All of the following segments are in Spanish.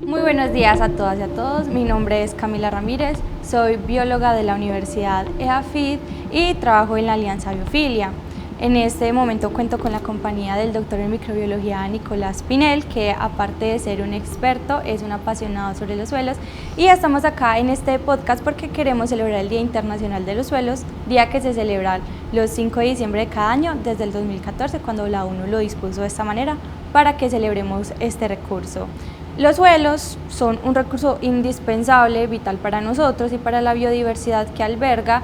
Muy buenos días a todas y a todos, mi nombre es Camila Ramírez, soy bióloga de la Universidad EAFIT y trabajo en la Alianza Biofilia. En este momento cuento con la compañía del doctor en microbiología Nicolás Pinel, que aparte de ser un experto, es un apasionado sobre los suelos, y estamos acá en este podcast porque queremos celebrar el Día Internacional de los Suelos, día que se celebra los 5 de diciembre de cada año desde el 2014, cuando la ONU lo dispuso de esta manera para que celebremos este recurso. Los suelos son un recurso indispensable, vital para nosotros y para la biodiversidad que alberga,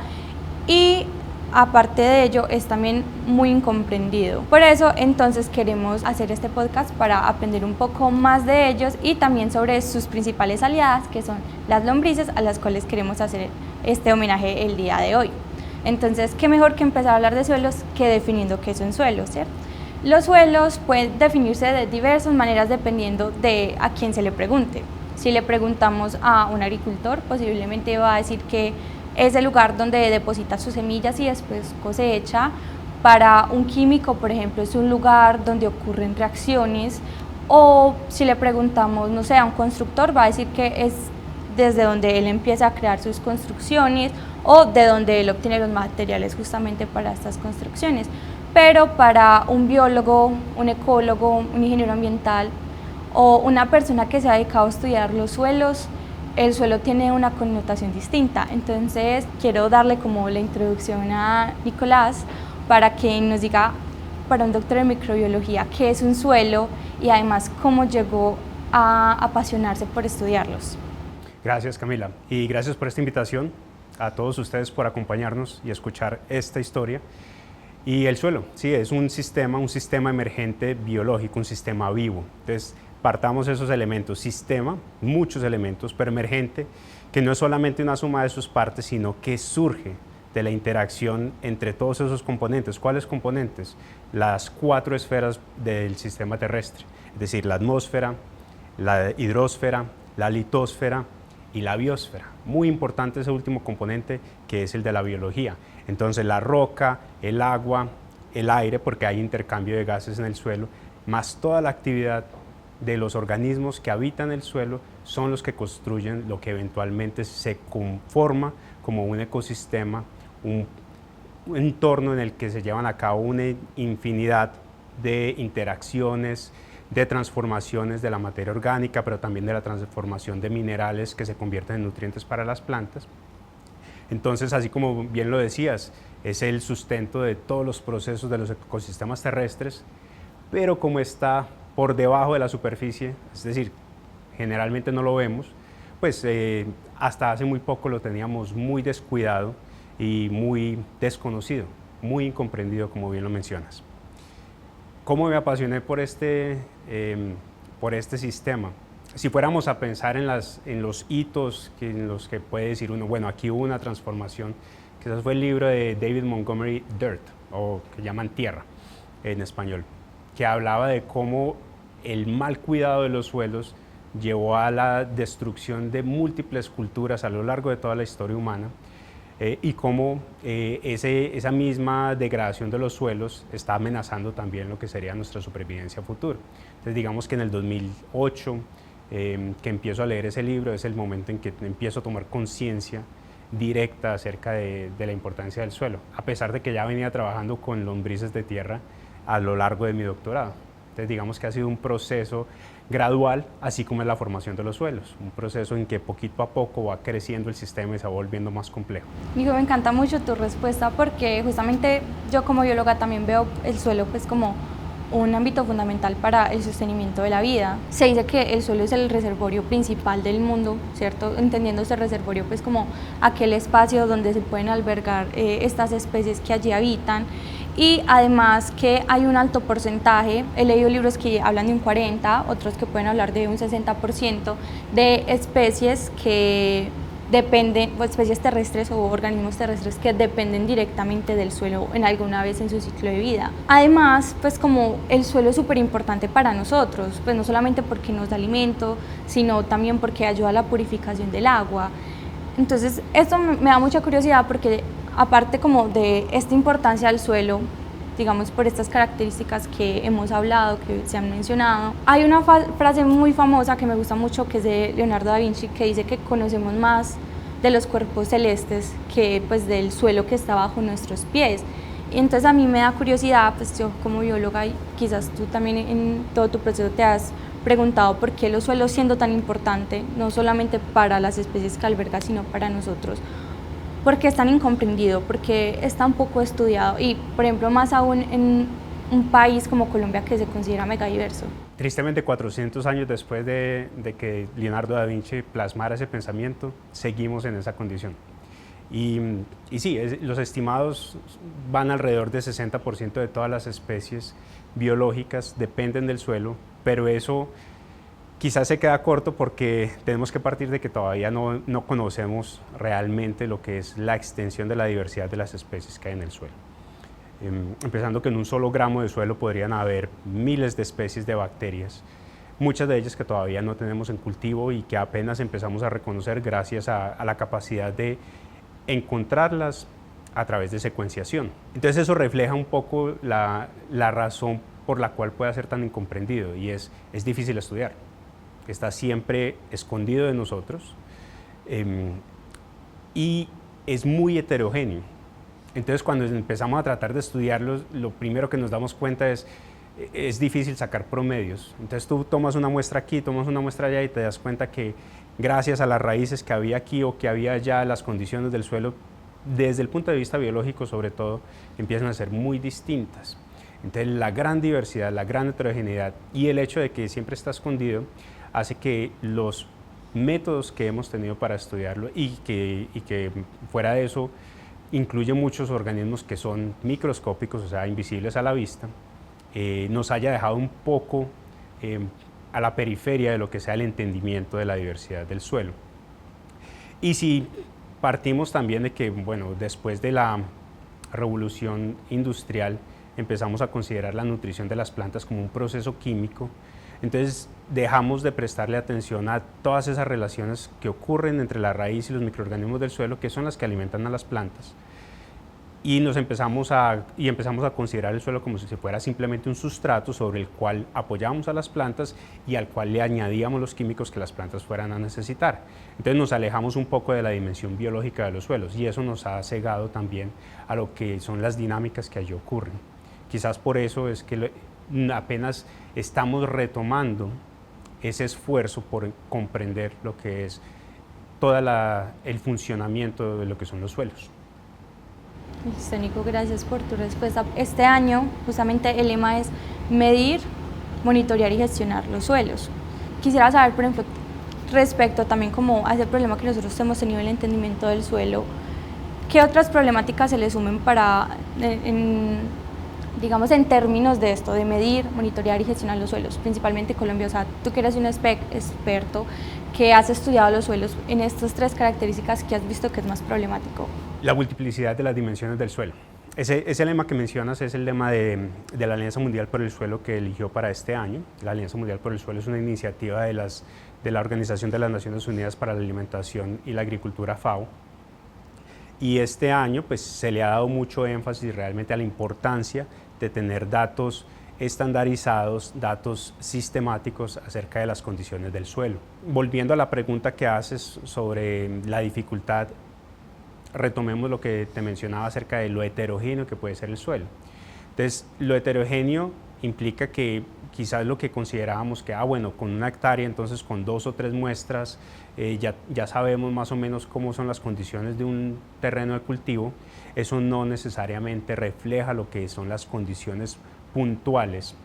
y aparte de ello es también muy incomprendido. Por eso entonces queremos hacer este podcast para aprender un poco más de ellos y también sobre sus principales aliadas, que son las lombrices, a las cuales queremos hacer este homenaje el día de hoy. Entonces, qué mejor que empezar a hablar de suelos que definiendo qué son suelos, ¿cierto? Los suelos pueden definirse de diversas maneras dependiendo de a quién se le pregunte. Si le preguntamos a un agricultor, posiblemente va a decir que es el lugar donde deposita sus semillas y después cosecha. Para un químico, por ejemplo, es un lugar donde ocurren reacciones. O si le preguntamos, no sé, a un constructor, va a decir que es desde donde él empieza a crear sus construcciones o de donde él obtiene los materiales justamente para estas construcciones. Pero para un biólogo, un ecólogo, un ingeniero ambiental o una persona que se ha dedicado a estudiar los suelos, el suelo tiene una connotación distinta. Entonces quiero darle como la introducción a Nicolás para que nos diga, para un doctor en microbiología, qué es un suelo y además cómo llegó a apasionarse por estudiarlos. Gracias, Camila, y gracias por esta invitación, a todos ustedes por acompañarnos y escuchar esta historia. Y el suelo, sí, es un sistema emergente biológico, un sistema vivo. Entonces, partamos esos elementos, sistema, muchos elementos, pero emergente, que no es solamente una suma de sus partes, sino que surge de la interacción entre todos esos componentes. ¿Cuáles componentes? Las 4 esferas del sistema terrestre, es decir, la atmósfera, la hidrosfera, la litosfera y la biosfera. Muy importante ese último componente, que es el de la biología. Entonces, la roca, el agua, el aire, porque hay intercambio de gases en el suelo, más toda la actividad de los organismos que habitan el suelo, son los que construyen lo que eventualmente se conforma como un ecosistema, un entorno en el que se llevan a cabo una infinidad de interacciones, de transformaciones de la materia orgánica, pero también de la transformación de minerales que se convierten en nutrientes para las plantas. Entonces, así como bien lo decías, es el sustento de todos los procesos de los ecosistemas terrestres, pero como está por debajo de la superficie, es decir, generalmente no lo vemos, pues hasta hace muy poco lo teníamos muy descuidado y muy desconocido, muy incomprendido, como bien lo mencionas. ¿Cómo me apasioné por este sistema? Si fuéramos a pensar en los hitos en los que puede decir uno, bueno, aquí hubo una transformación, que ese fue el libro de David Montgomery, Dirt, o que llaman Tierra en español, que hablaba de cómo el mal cuidado de los suelos llevó a la destrucción de múltiples culturas a lo largo de toda la historia humana, y cómo esa misma degradación de los suelos está amenazando también lo que sería nuestra supervivencia futura. Entonces, digamos que en el 2008, que empiezo a leer ese libro, es el momento en que empiezo a tomar conciencia directa acerca de la importancia del suelo, a pesar de que ya venía trabajando con lombrices de tierra a lo largo de mi doctorado. Entonces, digamos que ha sido un proceso gradual, así como es la formación de los suelos, un proceso en que poquito a poco va creciendo el sistema y se va volviendo más complejo. Hijo, me encanta mucho tu respuesta porque justamente yo como bióloga también veo el suelo pues como un ámbito fundamental para el sostenimiento de la vida. Se dice que el suelo es el reservorio principal del mundo, ¿cierto? Entendiendo ese reservorio pues como aquel espacio donde se pueden albergar estas especies que allí habitan, y además que hay un alto porcentaje, he leído libros que hablan de un 40, otros que pueden hablar de un 60% de especies que dependen, o especies terrestres o organismos terrestres que dependen directamente del suelo en alguna vez en su ciclo de vida. Además, pues como el suelo es súper importante para nosotros, pues no solamente porque nos da alimento, sino también porque ayuda a la purificación del agua. Entonces, esto me da mucha curiosidad porque aparte como de esta importancia del suelo, digamos por estas características que hemos hablado, que se han mencionado. Hay una frase muy famosa que me gusta mucho, que es de Leonardo da Vinci, que dice que conocemos más de los cuerpos celestes que pues del suelo que está bajo nuestros pies. Y entonces a mí me da curiosidad, pues yo como bióloga, y quizás tú también en todo tu proceso te has preguntado por qué los suelos, siendo tan importante, no solamente para las especies que alberga, sino para nosotros, por qué es tan incomprendido, por qué es tan poco estudiado y, por ejemplo, más aún en un país como Colombia que se considera megadiverso. Tristemente, 400 años después de que Leonardo da Vinci plasmara ese pensamiento, seguimos en esa condición. Y sí, los estimados van alrededor del 60% de todas las especies biológicas dependen del suelo, pero eso quizás se queda corto porque tenemos que partir de que todavía no conocemos realmente lo que es la extensión de la diversidad de las especies que hay en el suelo. Empezando que en un solo gramo de suelo podrían haber miles de especies de bacterias, muchas de ellas que todavía no tenemos en cultivo y que apenas empezamos a reconocer gracias a la capacidad de encontrarlas a través de secuenciación. Entonces eso refleja un poco la razón por la cual puede ser tan incomprendido, y es difícil estudiar, está siempre escondido de nosotros y es muy heterogéneo. Entonces cuando empezamos a tratar de estudiarlo, lo primero que nos damos cuenta es difícil sacar promedios. Entonces tú tomas una muestra aquí, tomas una muestra allá y te das cuenta que gracias a las raíces que había aquí o que había allá, las condiciones del suelo, desde el punto de vista biológico sobre todo, empiezan a ser muy distintas. Entonces la gran diversidad, la gran heterogeneidad y el hecho de que siempre está escondido hace que los métodos que hemos tenido para estudiarlo y que fuera de eso incluye muchos organismos que son microscópicos, o sea, invisibles a la vista, nos haya dejado un poco a la periferia de lo que sea el entendimiento de la diversidad del suelo. Y si partimos también de que, bueno, después de la revolución industrial empezamos a considerar la nutrición de las plantas como un proceso químico, entonces dejamos de prestarle atención a todas esas relaciones que ocurren entre la raíz y los microorganismos del suelo, que son las que alimentan a las plantas, y empezamos a considerar el suelo como si fuera simplemente un sustrato sobre el cual apoyábamos a las plantas y al cual le añadíamos los químicos que las plantas fueran a necesitar. Entonces nos alejamos un poco de la dimensión biológica de los suelos y eso nos ha cegado también a lo que son las dinámicas que allí ocurren. Quizás por eso es que apenas estamos retomando ese esfuerzo por comprender lo que es todo el funcionamiento de lo que son los suelos. Listo, Nico, gracias por tu respuesta. Este año justamente el lema es medir, monitorear y gestionar los suelos. Quisiera saber, por ejemplo, respecto también como a ese problema que nosotros hemos tenido en el entendimiento del suelo, ¿qué otras problemáticas se le sumen digamos, en términos de esto, de medir, monitorear y gestionar los suelos, principalmente Colombia? O sea, tú que eres un experto que has estudiado los suelos, en estas tres características, ¿qué has visto que es más problemático? La multiplicidad de las dimensiones del suelo. Ese lema que mencionas es el lema de la Alianza Mundial por el Suelo que eligió para este año. La Alianza Mundial por el Suelo es una iniciativa de la Organización de las Naciones Unidas para la Alimentación y la Agricultura, FAO. Y este año pues, se le ha dado mucho énfasis realmente a la importancia de tener datos estandarizados, datos sistemáticos acerca de las condiciones del suelo. Volviendo a la pregunta que haces sobre la dificultad, retomemos lo que te mencionaba acerca de lo heterogéneo que puede ser el suelo. Entonces, lo heterogéneo implica que quizás lo que considerábamos que, bueno, con 1 hectárea, entonces con 2 o 3 muestras, ya sabemos más o menos cómo son las condiciones de un terreno de cultivo. Eso no necesariamente refleja lo que son las condiciones puntuales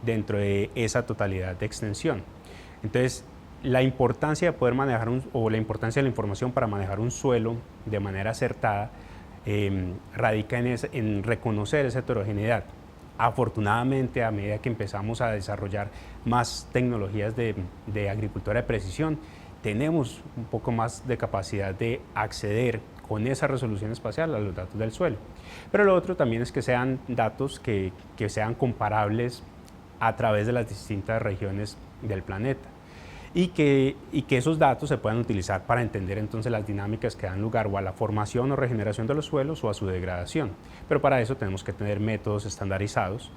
dentro de esa totalidad de extensión. Entonces, la importancia de poder manejar la importancia de la información para manejar un suelo de manera acertada radica en reconocer esa heterogeneidad. Afortunadamente, a medida que empezamos a desarrollar más tecnologías de agricultura de precisión, tenemos un poco más de capacidad de acceder con esa resolución espacial a los datos del suelo. Pero lo otro también es que sean datos que sean comparables a través de las distintas regiones del planeta. y que esos datos se puedan utilizar para entender entonces las dinámicas que dan lugar o a la formación o regeneración de los suelos o a su degradación. Pero para eso tenemos que tener métodos estandarizados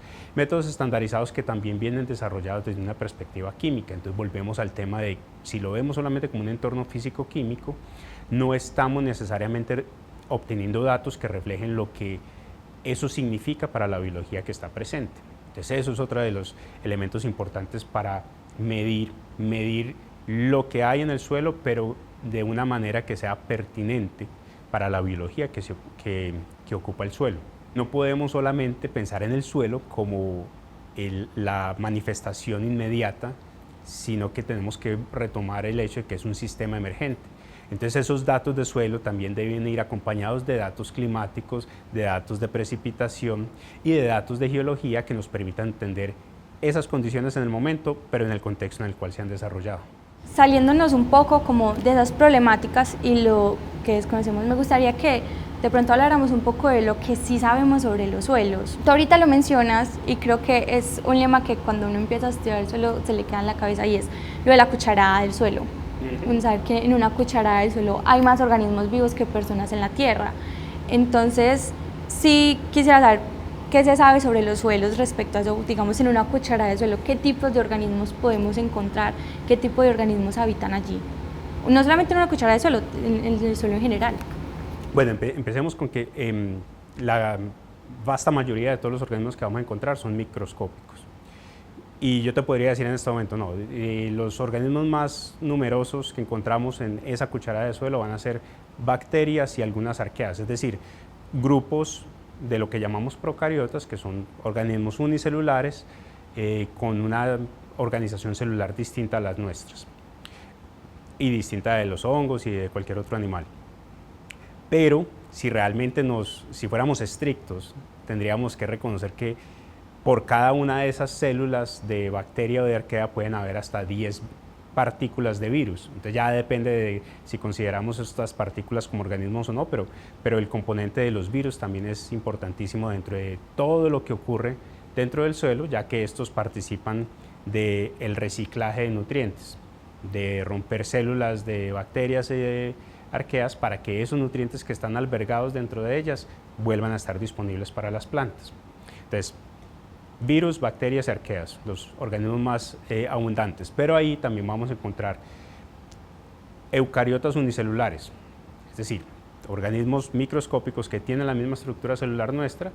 que también vienen desarrollados desde una perspectiva química. Entonces volvemos al tema de, si lo vemos solamente como un entorno físico-químico, no estamos necesariamente obteniendo datos que reflejen lo que eso significa para la biología que está presente. Entonces eso es otro de los elementos importantes para medir lo que hay en el suelo, pero de una manera que sea pertinente para la biología que ocupa el suelo. No podemos solamente pensar en el suelo como la manifestación inmediata, sino que tenemos que retomar el hecho de que es un sistema emergente. Entonces esos datos de suelo también deben ir acompañados de datos climáticos, de datos de precipitación y de datos de geología que nos permitan entender esas condiciones en el momento, pero en el contexto en el cual se han desarrollado. Saliéndonos un poco como de esas problemáticas y lo que desconocemos, me gustaría que de pronto habláramos un poco de lo que sí sabemos sobre los suelos. Tú ahorita lo mencionas y creo que es un lema que cuando uno empieza a estudiar el suelo se le queda en la cabeza y es lo de la cucharada del suelo. Uno sabe que en una cucharada del suelo hay más organismos vivos que personas en la tierra. Entonces, sí quisiera saber qué se sabe sobre los suelos respecto a eso, digamos en una cucharada de suelo, qué tipos de organismos podemos encontrar, qué tipo de organismos habitan allí. No solamente en una cucharada de suelo, en el suelo en general. Bueno, empecemos con que la vasta mayoría de todos los organismos que vamos a encontrar son microscópicos. Y yo te podría decir en este momento, no, los organismos más numerosos que encontramos en esa cucharada de suelo van a ser bacterias y algunas arqueas, es decir, grupos de lo que llamamos procariotas, que son organismos unicelulares con una organización celular distinta a las nuestras y distinta de los hongos y de cualquier otro animal. Pero si realmente si fuéramos estrictos, tendríamos que reconocer que por cada una de esas células de bacteria o de arquea pueden haber hasta 10 partículas de virus. Entonces ya depende de si consideramos estas partículas como organismos o no, pero el componente de los virus también es importantísimo dentro de todo lo que ocurre dentro del suelo, ya que estos participan del reciclaje de nutrientes, de romper células de bacterias y de arqueas para que esos nutrientes que están albergados dentro de ellas vuelvan a estar disponibles para las plantas. Entonces, virus, bacterias y arqueas, los organismos más abundantes, pero ahí también vamos a encontrar eucariotas unicelulares, es decir, organismos microscópicos que tienen la misma estructura celular nuestra,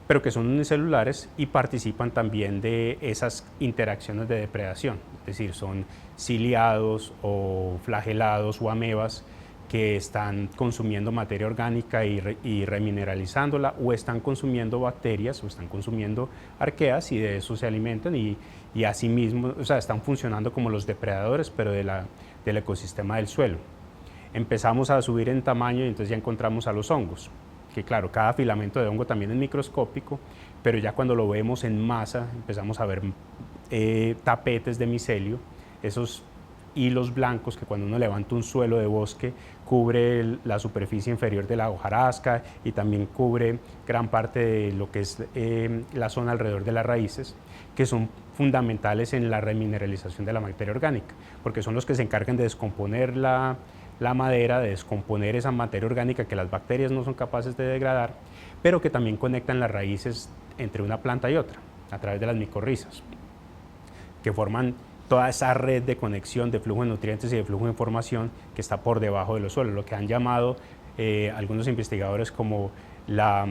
pero que son unicelulares y participan también de esas interacciones de depredación, es decir, son ciliados o flagelados o amebas que están consumiendo materia orgánica y remineralizándola, o están consumiendo bacterias o están consumiendo arqueas y de eso se alimentan y asimismo, o sea, están funcionando como los depredadores, pero del ecosistema del suelo. Empezamos a subir en tamaño y entonces ya encontramos a los hongos, que claro, cada filamento de hongo también es microscópico, pero ya cuando lo vemos en masa empezamos a ver tapetes de micelio, esos hilos blancos que cuando uno levanta un suelo de bosque cubre la superficie inferior de la hojarasca y también cubre gran parte de lo que es la zona alrededor de las raíces, que son fundamentales en la remineralización de la materia orgánica, porque son los que se encargan de descomponer la madera, de descomponer esa materia orgánica que las bacterias no son capaces de degradar, pero que también conectan las raíces entre una planta y otra, a través de las micorrizas, que forman toda esa red de conexión de flujo de nutrientes y de flujo de información que está por debajo de los suelos, lo que han llamado algunos investigadores como la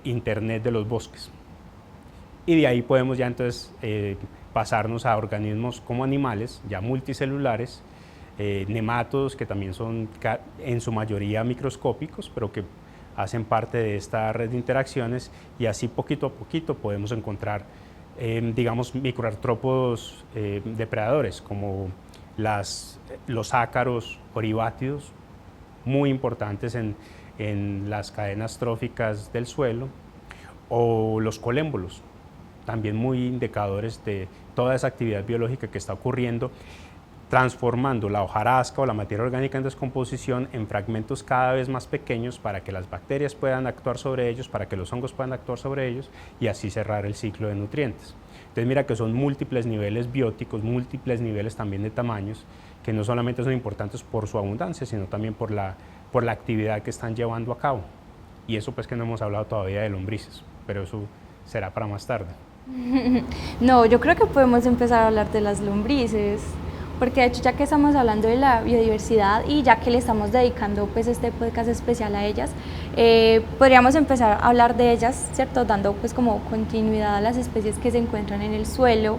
Internet de los bosques. Y de ahí podemos ya entonces pasarnos a organismos como animales, ya multicelulares, nemátodos que también son en su mayoría microscópicos, pero que hacen parte de esta red de interacciones, y así poquito a poquito podemos encontrar digamos, microartrópodos depredadores como los ácaros oribátidos, muy importantes en las cadenas tróficas del suelo, o los colémbolos, también muy indicadores de toda esa actividad biológica que está ocurriendo transformando la hojarasca o la materia orgánica en descomposición en fragmentos cada vez más pequeños para que las bacterias puedan actuar sobre ellos, para que los hongos puedan actuar sobre ellos y así cerrar el ciclo de nutrientes. Entonces mira que son múltiples niveles bióticos, múltiples niveles también de tamaños, que no solamente son importantes por su abundancia, sino también por la actividad que están llevando a cabo. Y eso pues que no hemos hablado todavía de lombrices, pero eso será para más tarde. No, yo creo que podemos empezar a hablar de las lombrices, porque de hecho ya que estamos hablando de la biodiversidad y ya que le estamos dedicando pues este podcast especial a ellas, podríamos empezar a hablar de ellas, ¿cierto? Dando pues como continuidad a las especies que se encuentran en el suelo,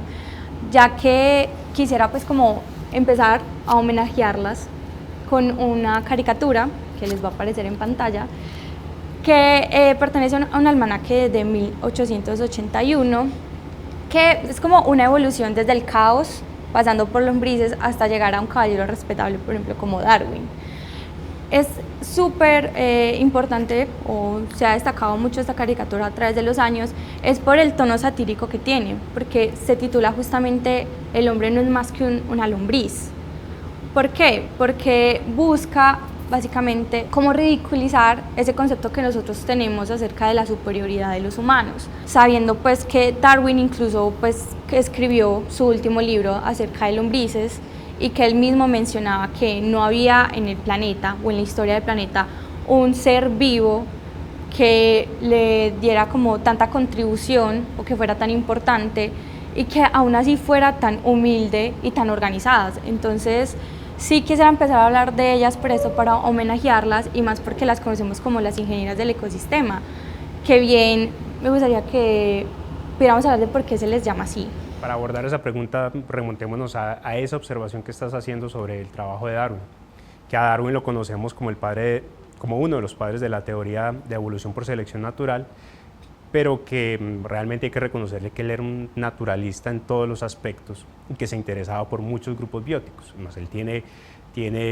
ya que quisiera pues como empezar a homenajearlas con una caricatura que les va a aparecer en pantalla, que pertenece a un almanaque de 1881, que es como una evolución desde el caos, pasando por lombrices hasta llegar a un caballero respetable, por ejemplo, como Darwin. Es súper importante, o se ha destacado mucho esta caricatura a través de los años, es por el tono satírico que tiene, porque se titula justamente El hombre no es más que una lombriz. ¿Por qué? Porque busca básicamente cómo ridiculizar ese concepto que nosotros tenemos acerca de la superioridad de los humanos, sabiendo pues que Darwin incluso pues que escribió su último libro acerca de lombrices y que él mismo mencionaba que no había en el planeta o en la historia del planeta un ser vivo que le diera como tanta contribución o que fuera tan importante y que aún así fuera tan humilde y tan organizadas. Entonces sí quisiera empezar a hablar de ellas por eso, para homenajearlas y más porque las conocemos como las ingenieras del ecosistema, que bien me gustaría que pudiéramos hablar de por qué se les llama así. Para abordar esa pregunta, remontémonos a esa observación que estás haciendo sobre el trabajo de Darwin, que a Darwin lo conocemos como como uno de los padres de la teoría de evolución por selección natural, pero que realmente hay que reconocerle que él era un naturalista en todos los aspectos y que se interesaba por muchos grupos bióticos. Además, él tiene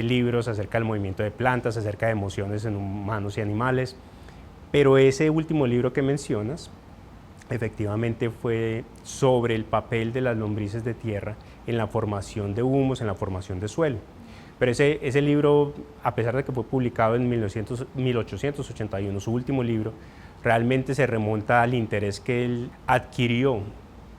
libros acerca del movimiento de plantas, acerca de emociones en humanos y animales, pero ese último libro que mencionas efectivamente fue sobre el papel de las lombrices de tierra en la formación de humus, en la formación de suelo. Pero ese libro, a pesar de que fue publicado en 1881, su último libro, realmente se remonta al interés que él adquirió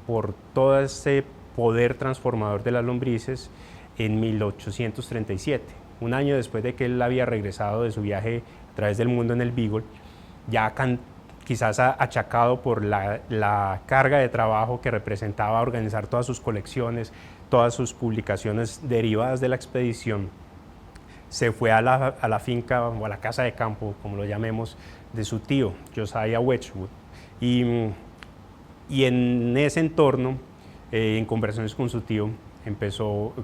por todo ese poder transformador de las lombrices en 1837, un año después de que él había regresado de su viaje a través del mundo en el Beagle, ya quizás achacado por la carga de trabajo que representaba organizar todas sus colecciones, todas sus publicaciones derivadas de la expedición. Se fue a la finca o a la casa de campo, como lo llamemos, de su tío, Josiah Wedgwood. Y en ese entorno, en conversaciones con su tío,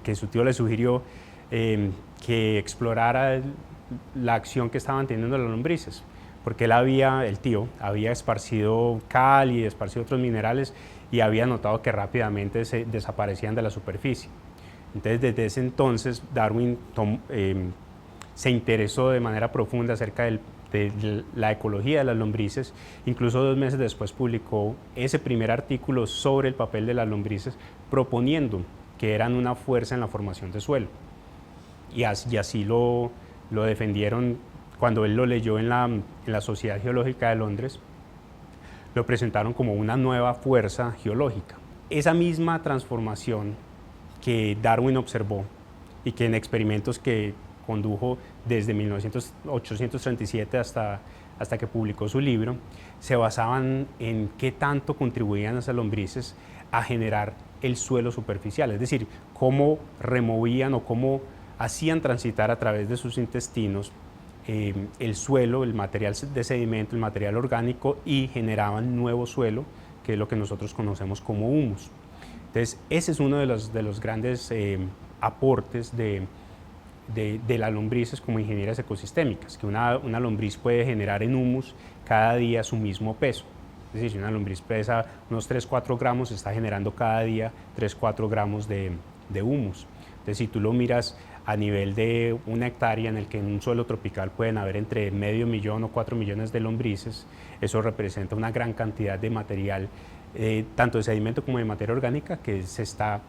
que su tío le sugirió que explorara la acción que estaban teniendo las lombrices, porque el tío había esparcido cal y esparcido otros minerales y había notado que rápidamente se desaparecían de la superficie. Entonces, desde ese entonces, Darwin se interesó de manera profunda acerca de la ecología de las lombrices. Incluso 2 meses después publicó ese primer artículo sobre el papel de las lombrices, proponiendo que eran una fuerza en la formación de suelo. Y así lo defendieron cuando él lo leyó en la Sociedad Geológica de Londres. Lo presentaron como una nueva fuerza geológica. Esa misma transformación que Darwin observó y que en experimentos que condujo desde 1837 hasta que publicó su libro, se basaban en qué tanto contribuían esas lombrices a generar el suelo superficial, es decir, cómo removían o cómo hacían transitar a través de sus intestinos el suelo, el material de sedimento, el material orgánico, y generaban nuevo suelo, que es lo que nosotros conocemos como humus. Entonces, ese es uno de los grandes aportes de las lombrices como ingenieras ecosistémicas, que una lombriz puede generar en humus cada día su mismo peso. Es decir, si una lombriz pesa unos 3-4 gramos, está generando cada día 3-4 gramos de humus. Entonces, si tú lo miras a nivel de una hectárea en el que en un suelo tropical pueden haber entre 500,000 o 4 millones de lombrices, eso representa una gran cantidad de material, tanto de sedimento como de materia orgánica, que se está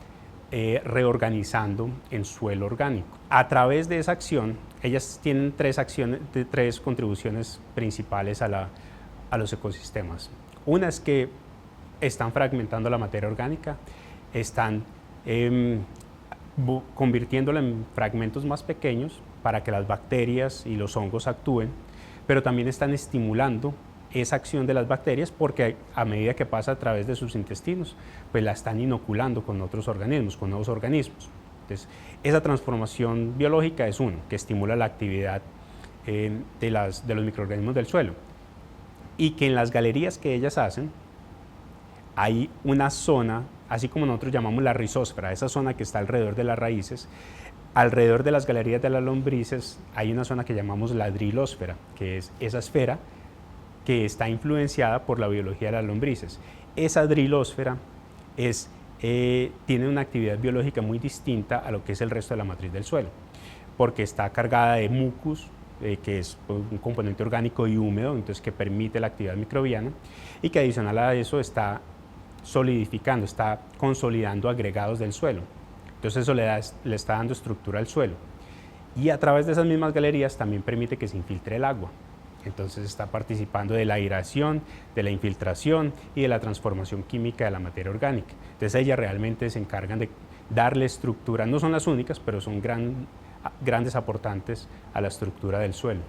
reorganizando en suelo orgánico. A través de esa acción, ellas tienen tres contribuciones principales a los ecosistemas. Una es que están fragmentando la materia orgánica, están convirtiéndola en fragmentos más pequeños para que las bacterias y los hongos actúen, pero también están estimulando esa acción de las bacterias porque a medida que pasa a través de sus intestinos, pues la están inoculando con otros organismos, con nuevos organismos. Entonces, esa transformación biológica es uno, que estimula la actividad de los microorganismos del suelo. Y que en las galerías que ellas hacen, hay una zona, así como nosotros llamamos la rizósfera, esa zona que está alrededor de las raíces, alrededor de las galerías de las lombrices hay una zona que llamamos la drilósfera, que es esa esfera que está influenciada por la biología de las lombrices. Esa drilósfera tiene una actividad biológica muy distinta a lo que es el resto de la matriz del suelo, porque está cargada de mucus, que es un componente orgánico y húmedo, entonces que permite la actividad microbiana, y que adicional a eso está solidificando, está consolidando agregados del suelo. Entonces eso le está dando estructura al suelo. Y a través de esas mismas galerías también permite que se infiltre el agua. Entonces está participando de la aireación, de la infiltración y de la transformación química de la materia orgánica. Entonces ellas realmente se encargan de darle estructura, no son las únicas, pero son grandes aportantes a la estructura del suelo.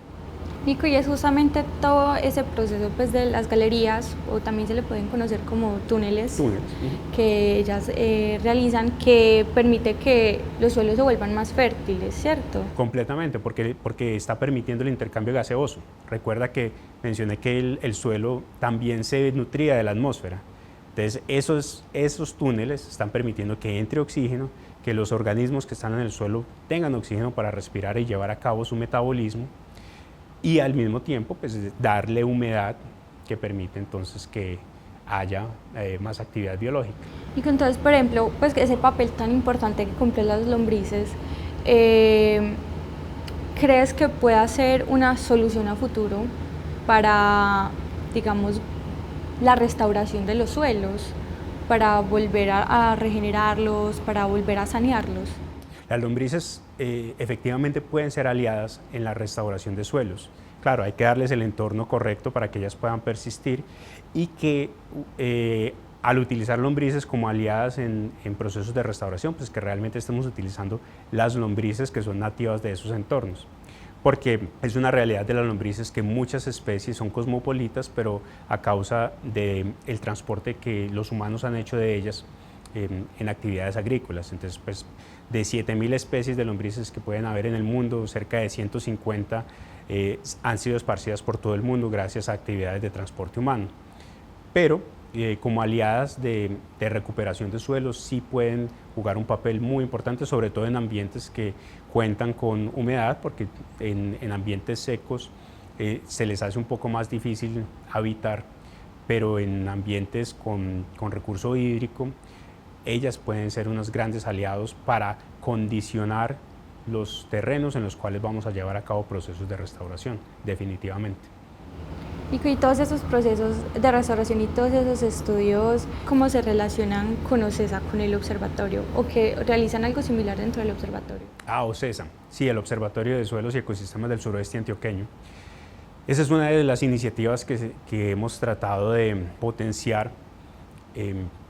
Nico, y es justamente todo ese proceso pues, de las galerías, o también se le pueden conocer como túneles. Que ellas realizan, que permite que los suelos se vuelvan más fértiles, ¿cierto? Completamente, porque está permitiendo el intercambio gaseoso. Recuerda que mencioné que el suelo también se nutría de la atmósfera. Entonces esos túneles están permitiendo que entre oxígeno, que los organismos que están en el suelo tengan oxígeno para respirar y llevar a cabo su metabolismo, y al mismo tiempo pues, darle humedad que permite entonces que haya más actividad biológica. Y entonces, por ejemplo, pues ese papel tan importante que cumplen las lombrices, ¿crees que pueda ser una solución a futuro para, digamos, la restauración de los suelos, para volver a regenerarlos, para volver a sanearlos? Las lombrices efectivamente pueden ser aliadas en la restauración de suelos. Claro, hay que darles el entorno correcto para que ellas puedan persistir y que al utilizar lombrices como aliadas en procesos de restauración, pues que realmente estemos utilizando las lombrices que son nativas de esos entornos. Porque es una realidad de las lombrices que muchas especies son cosmopolitas, pero a causa del transporte que los humanos han hecho de ellas en actividades agrícolas. Entonces, pues, de 7.000 especies de lombrices que pueden haber en el mundo, cerca de 150 han sido esparcidas por todo el mundo gracias a actividades de transporte humano. Pero como aliadas de recuperación de suelos sí pueden jugar un papel muy importante, sobre todo en ambientes que cuentan con humedad, porque en ambientes secos se les hace un poco más difícil habitar, pero en ambientes con recurso hídrico, ellas pueden ser unos grandes aliados para condicionar los terrenos en los cuales vamos a llevar a cabo procesos de restauración, definitivamente. Y todos esos procesos de restauración y todos esos estudios, ¿cómo se relacionan con OCESA, con el observatorio, o que realizan algo similar dentro del observatorio? OCESA, sí, el Observatorio de Suelos y Ecosistemas del Suroeste Antioqueño. Esa es una de las iniciativas que hemos tratado de potenciar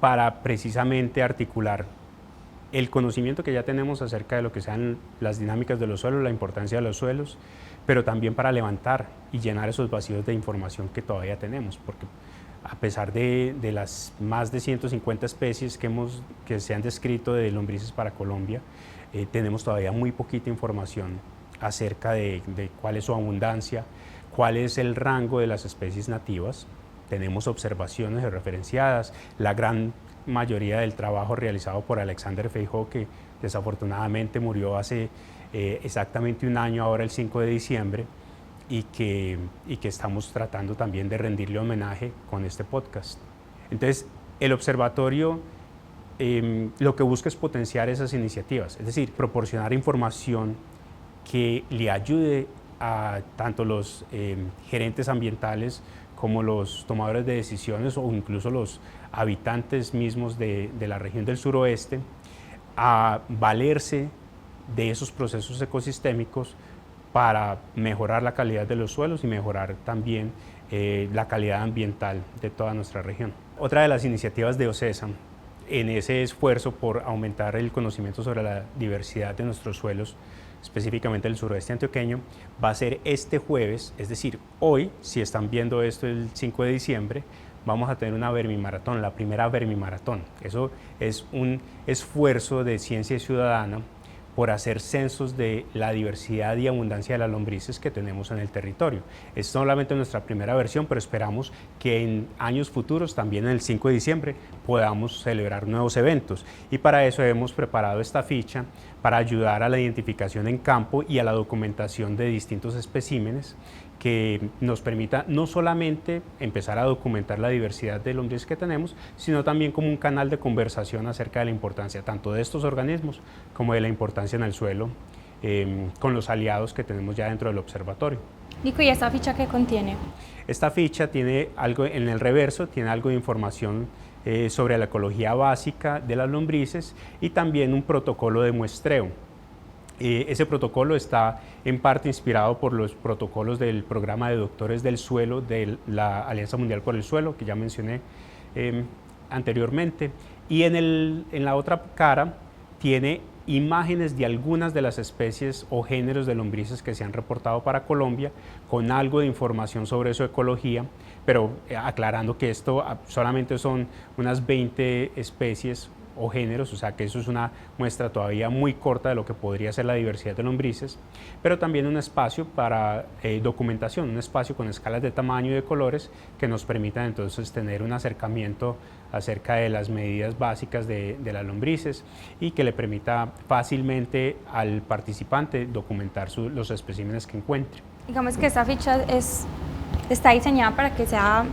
para precisamente articular el conocimiento que ya tenemos acerca de lo que sean las dinámicas de los suelos, la importancia de los suelos, pero también para levantar y llenar esos vacíos de información que todavía tenemos, porque a pesar de las más de 150 especies que se han descrito de lombrices para Colombia, tenemos todavía muy poquita información acerca de cuál es su abundancia, cuál es el rango de las especies nativas. Tenemos observaciones referenciadas, la gran mayoría del trabajo realizado por Alexander Feijó, que desafortunadamente murió hace exactamente un año, ahora el 5 de diciembre, y que estamos tratando también de rendirle homenaje con este podcast. Entonces, el observatorio lo que busca es potenciar esas iniciativas, es decir, proporcionar información que le ayude a tanto los gerentes ambientales como los tomadores de decisiones o incluso los habitantes mismos de la región del suroeste a valerse de esos procesos ecosistémicos para mejorar la calidad de los suelos y mejorar también la calidad ambiental de toda nuestra región. Otra de las iniciativas de OCESA en ese esfuerzo por aumentar el conocimiento sobre la diversidad de nuestros suelos, específicamente el suroeste antioqueño, va a ser este jueves, es decir, hoy, si están viendo esto el 5 de diciembre, vamos a tener una vermimaratón, la primera vermimaratón. Eso es un esfuerzo de ciencia ciudadana por hacer censos de la diversidad y abundancia de las lombrices que tenemos en el territorio. Es solamente nuestra primera versión, pero esperamos que en años futuros, también en el 5 de diciembre, podamos celebrar nuevos eventos. Y para eso hemos preparado esta ficha para ayudar a la identificación en campo y a la documentación de distintos especímenes que nos permita no solamente empezar a documentar la diversidad de lombrices que tenemos, sino también como un canal de conversación acerca de la importancia tanto de estos organismos como de la importancia en el suelo con los aliados que tenemos ya dentro del observatorio. Nico, ¿y esta ficha qué contiene? Esta ficha tiene algo en el reverso, tiene algo de información sobre la ecología básica de las lombrices y también un protocolo de muestreo. Ese protocolo está en parte inspirado por los protocolos del programa de doctores del suelo de la Alianza Mundial por el Suelo, que ya mencioné anteriormente, y en la otra cara tiene imágenes de algunas de las especies o géneros de lombrices que se han reportado para Colombia, con algo de información sobre su ecología, pero aclarando que esto solamente son unas 20 especies o géneros, o sea que eso es una muestra todavía muy corta de lo que podría ser la diversidad de lombrices, pero también un espacio para documentación, un espacio con escalas de tamaño y de colores que nos permitan entonces tener un acercamiento acerca de las medidas básicas de las lombrices y que le permita fácilmente al participante documentar los especímenes que encuentre. Digamos que esta ficha está diseñada para que sea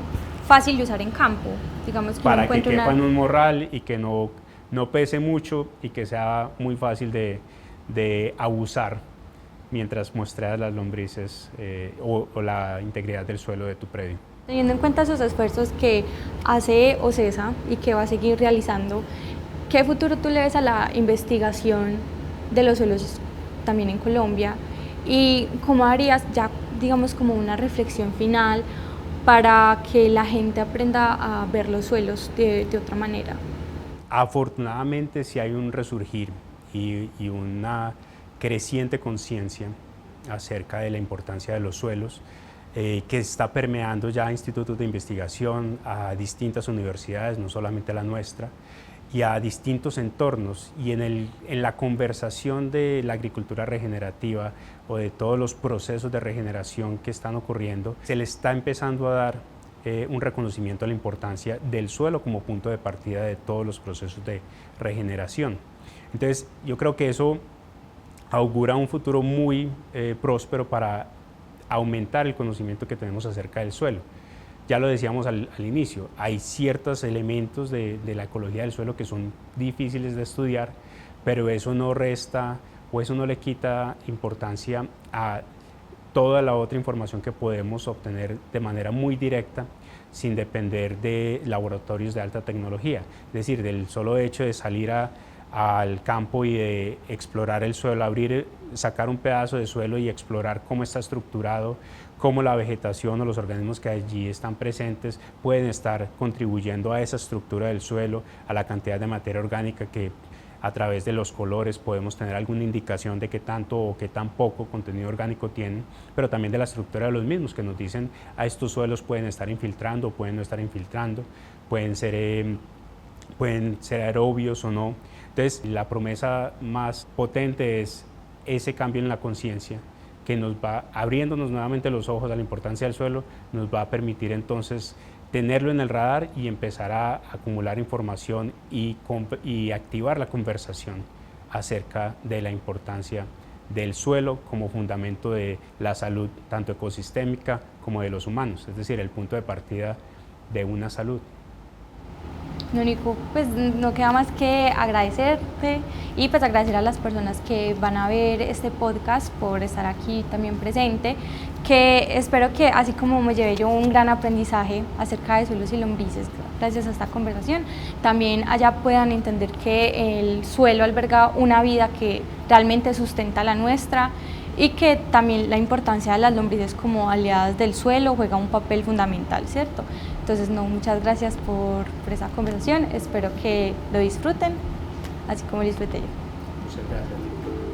fácil de usar en campo, digamos que para que quepa en un morral y que no pese mucho y que sea muy fácil de abusar mientras muestreas las lombrices o la integridad del suelo de tu predio. Teniendo en cuenta esos esfuerzos que hace OCESA y que va a seguir realizando, ¿qué futuro tú le ves a la investigación de los suelos también en Colombia? ¿Y cómo harías ya, digamos, como una reflexión final para que la gente aprenda a ver los suelos de otra manera? Afortunadamente sí hay un resurgir y una creciente conciencia acerca de la importancia de los suelos que está permeando ya a institutos de investigación, a distintas universidades, no solamente la nuestra, y a distintos entornos, y en la conversación de la agricultura regenerativa o de todos los procesos de regeneración que están ocurriendo, se le está empezando a dar un reconocimiento a la importancia del suelo como punto de partida de todos los procesos de regeneración. Entonces yo creo que eso augura un futuro muy próspero para aumentar el conocimiento que tenemos acerca del suelo. Ya lo decíamos al inicio, hay ciertos elementos de la ecología del suelo que son difíciles de estudiar, pero eso no resta o eso no le quita importancia a toda la otra información que podemos obtener de manera muy directa sin depender de laboratorios de alta tecnología. Es decir, del solo hecho de salir al campo y de explorar el suelo, sacar un pedazo de suelo y explorar cómo está estructurado, cómo la vegetación o los organismos que allí están presentes pueden estar contribuyendo a esa estructura del suelo, a la cantidad de materia orgánica que a través de los colores podemos tener alguna indicación de qué tanto o qué tan poco contenido orgánico tienen, pero también de la estructura de los mismos, que nos dicen a estos suelos pueden estar infiltrando o pueden no estar infiltrando, pueden ser aerobios o no. Entonces, la promesa más potente es ese cambio en la conciencia que nos va abriéndonos nuevamente los ojos a la importancia del suelo, nos va a permitir entonces tenerlo en el radar y empezar a acumular información y activar la conversación acerca de la importancia del suelo como fundamento de la salud tanto ecosistémica como de los humanos, es decir, el punto de partida de una salud. No, Nico, pues no queda más que agradecerte y pues agradecer a las personas que van a ver este podcast por estar aquí también presente, que espero que así como me llevé yo un gran aprendizaje acerca de suelos y lombrices, gracias a esta conversación, también allá puedan entender que el suelo alberga una vida que realmente sustenta la nuestra y que también la importancia de las lombrices como aliadas del suelo juega un papel fundamental, ¿cierto? Entonces, no, muchas gracias por esa conversación, espero que lo disfruten, así como lo disfruté yo. Muchas gracias.